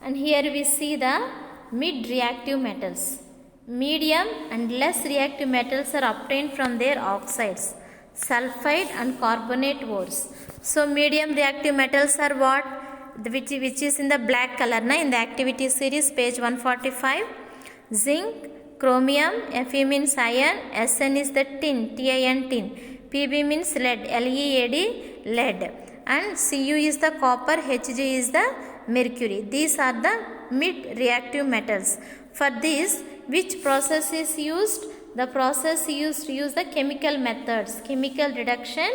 And here we see the mid-reactive metals. Medium and less reactive metals are obtained from their oxides, sulfide and carbonate ores. So medium reactive metals are what? Which is in the black color na, in the activity series page 145. Zinc, chromium, Fe means iron, Sn is the tin, Tin tin, Pb means lead, Lead lead, and Cu is the copper, Hg is the mercury. These are the mid-reactive metals. For this, which process is used? The process used to use the chemical methods, chemical reduction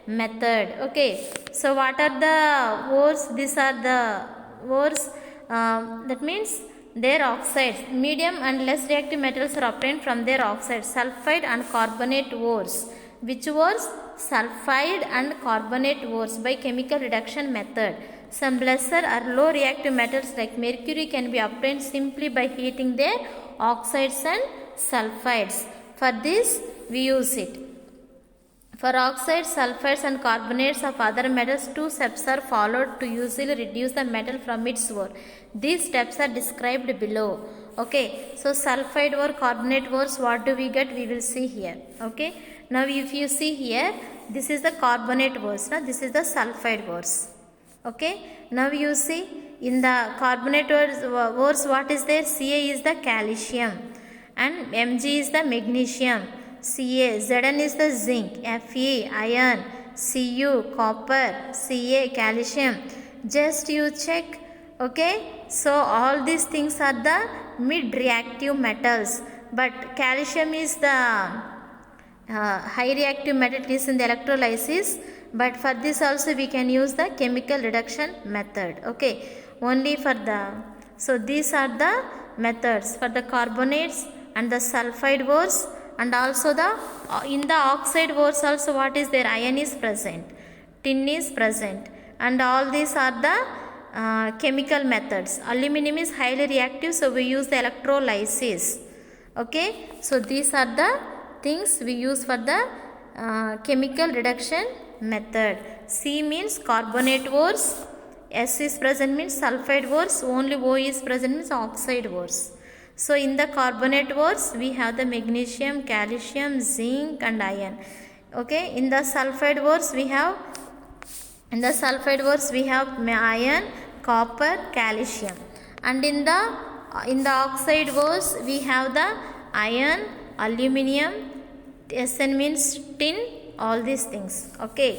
method. Okay, so what are the ores? These are the ores, that means their oxides. Medium and less reactive metals are obtained from their oxides, sulfide and carbonate ores. Which ores? Sulfide and carbonate ores by chemical reduction method. Some lesser or low reactive metals like mercury can be obtained simply by heating their oxides and sulfides. For this we use it. For oxides, sulfides and carbonates of other metals, 2 steps are followed to usually reduce the metal from its ore. These steps are described below. Okay, so sulfide ore, carbonate ores, what do we get? We will see here. Okay, now if you see here, this is the carbonate ores, now this is the sulfide ores. Okay, now you see in the carbonate ores what is there? Ca is the calcium and Mg is the magnesium, Ca, Zn is the zinc, Fe iron, Cu copper, Ca calcium. Just you check. Okay, so all these things are the mid-reactive metals, but calcium is the high reactive metal is in the electrolysis, but for this also we can use the chemical reduction method. Okay, only for the, so these are the methods for the carbonates and the sulfide ores, and also the in the oxide ores also what is there? Iron is present, tin is present, and all these are the chemical methods. Aluminum is highly reactive, so we use the electrolysis. Okay, so these are the things we use for the chemical reduction method. C means carbonate ores, S is present means sulfide ores, only O is present means oxide ores. So in the carbonate ores we have the magnesium, calcium, zinc and iron. Okay, in the sulfide ores we have iron, copper, calcium, and in the oxide ores we have the iron, aluminum, Sn means tin, all these things. Okay,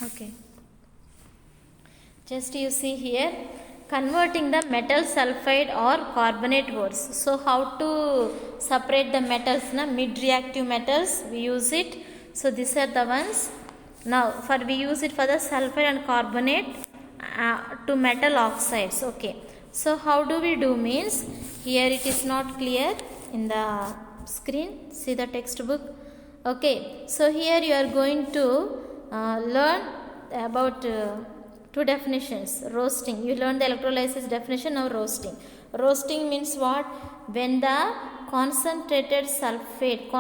okay, just you see here, converting the metal sulfide or carbonate ores. So how to separate the metals? Na, mid-reactive metals we use it. So these are the ones. Now for we use it for the sulfide and carbonate to metal oxides. Okay, so how do we do means, here it is not clear in the screen, see the textbook. Okay, so here you are going to learn about 2 definitions. Roasting, you learn the electrolysis definition. Now roasting. Roasting means what? When the concentrated sulfide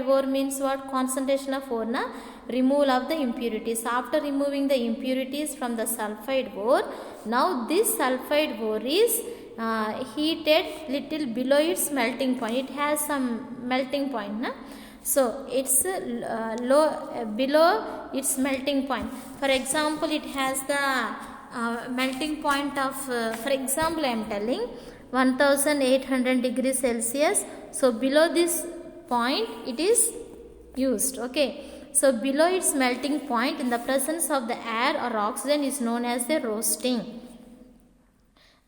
ore means what? Concentration of ore, na? Removal of the impurities. After removing the impurities from the sulfide ore, now this sulfide ore is heated little below its melting point. It has some melting point, na? So it's low below its melting point. For example, it has the melting point of for example I am telling 1800 degrees Celsius. So below this point it is used. Okay, so below its melting point in the presence of the air or oxygen is known as the roasting.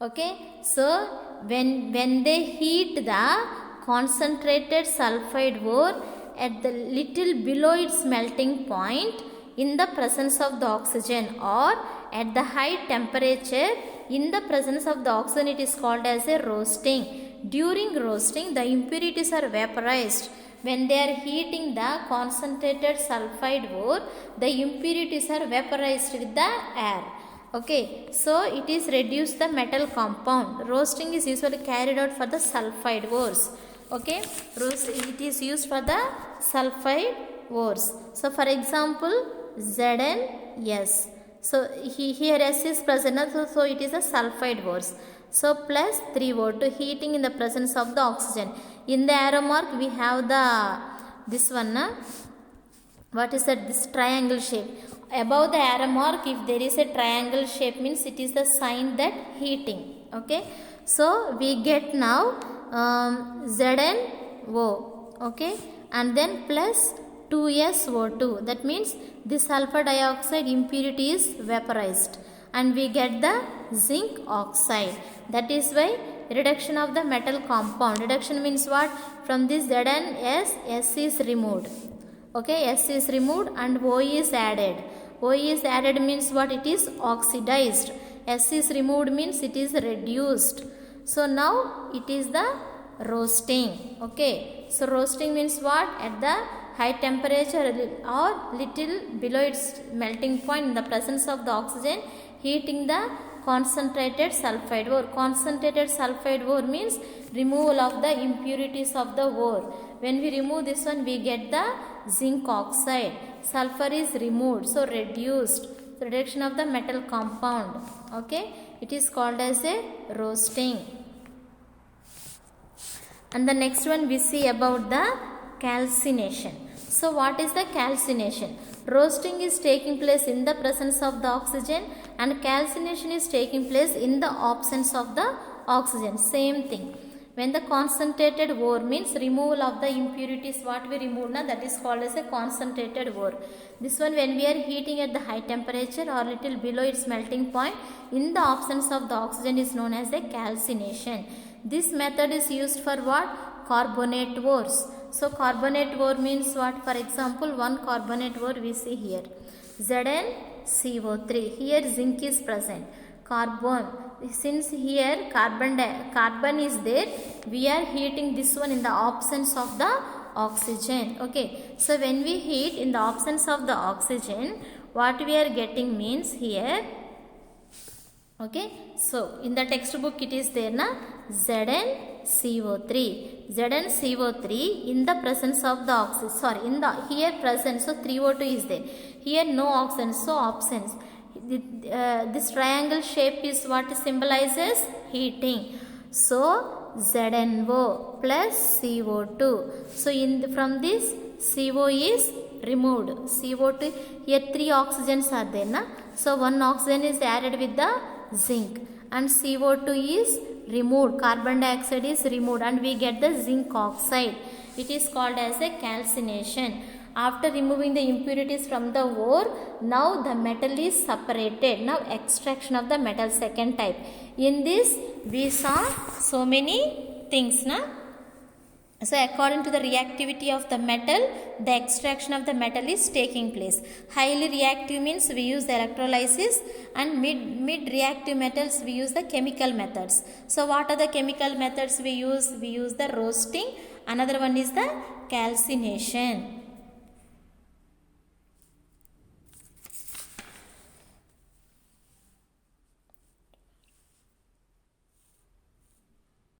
Okay, so when they heat the concentrated sulfide ore at the little below its melting point in the presence of the oxygen, or at the high temperature in the presence of the oxygen, it is called as a roasting. During roasting, the impurities are vaporized. When they are heating the concentrated sulfide ore, the impurities are vaporized with the air. Okay, so it is reduce the metal compound. Roasting is usually carried out for the sulfide ores. Okay, it is used for the sulfide ores. So for example, ZnS. So here S is present, so it is a sulfide ores. So plus 3O2 heating in the presence of the oxygen. In the arrow mark we have the this one. What is that? This triangle shape. Above the arrow mark, if there is a triangle shape, means it is the sign that heating. Okay. So we get now ZnO. Okay. And then plus 2SO2. That means the sulfur dioxide impurity is vaporized. And we get the zinc oxide. That is why reduction of the metal compound. Reduction means what? From this ZnS, S is removed. Okay, S is removed and O is added. O is added means what? It is oxidized. S is removed means it is reduced. So now it is the roasting. Okay, so roasting means what? At the high temperature or little below its melting point in the presence of the oxygen, heating the concentrated sulfide ore. Concentrated sulfide ore means removal of the impurities of the ore. When we remove this one, we get the zinc oxide. Sulfur is removed, so reduced. So reduction of the metal compound. Okay, it is called as a roasting. And the next one we see about the calcination. So what is the calcination? Roasting is taking place in the presence of the oxygen and calcination is taking place in the absence of the oxygen. Same thing. When the concentrated ore means removal of the impurities, what we remove now, that is called as a concentrated ore. This one when we are heating at the high temperature or little below its melting point in the absence of the oxygen is known as a calcination. This method is used for what? Carbonate ores. So carbonate ore means what? For example, one carbonate ore we see here. ZnCO3. Here zinc is present. Carbon. Since here carbon is there, we are heating this one in the absence of the oxygen. Okay. So when we heat in the absence of the oxygen, what we are getting means here. Okay. So in the textbook it is there na ZnCO3. ZnCO3 in the presence of the oxygen. Sorry, in the here present. So 3O2 is there. Here no oxygen. So absence. This triangle shape is what symbolizes heating. So ZnO plus CO2. So from this CO is removed. CO2 here 3 oxygens are there na. So 1 oxygen is added with the zinc and CO2 is removed. Carbon dioxide is removed and we get the zinc oxide. It is called as a calcination. After removing the impurities from the ore, now the metal is separated. Now extraction of the metal, second type. In this we saw so many things na. So according to the reactivity of the metal, the extraction of the metal is taking place. Highly reactive means we use the electrolysis and mid reactive metals we use the chemical methods. So what are the chemical methods we use? We use the roasting. Another one is the calcination.